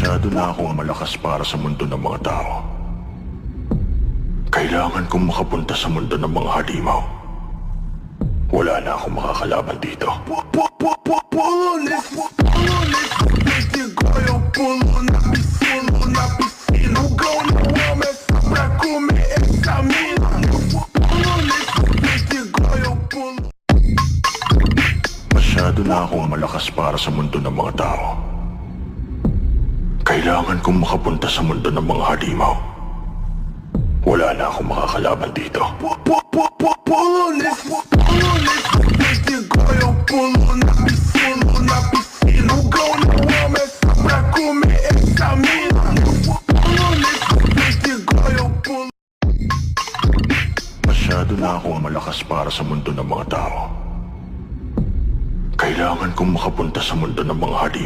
Masyado na akong malakas para sa mundo ng mga tao. Kailangan kong makapunta sa mundo ng mga halimaw. Wala na akong makakalaban dito. Masyado na akong malakas para sa mundo ng mga tao. Kailangan kong makapunta sa mundo ng mga halimaw. Wala na akong makakalaban dito. Masyado na akong malakas para sa mundo ng mga tao. Kailangan kong makapunta sa mundo ng mga halimaw.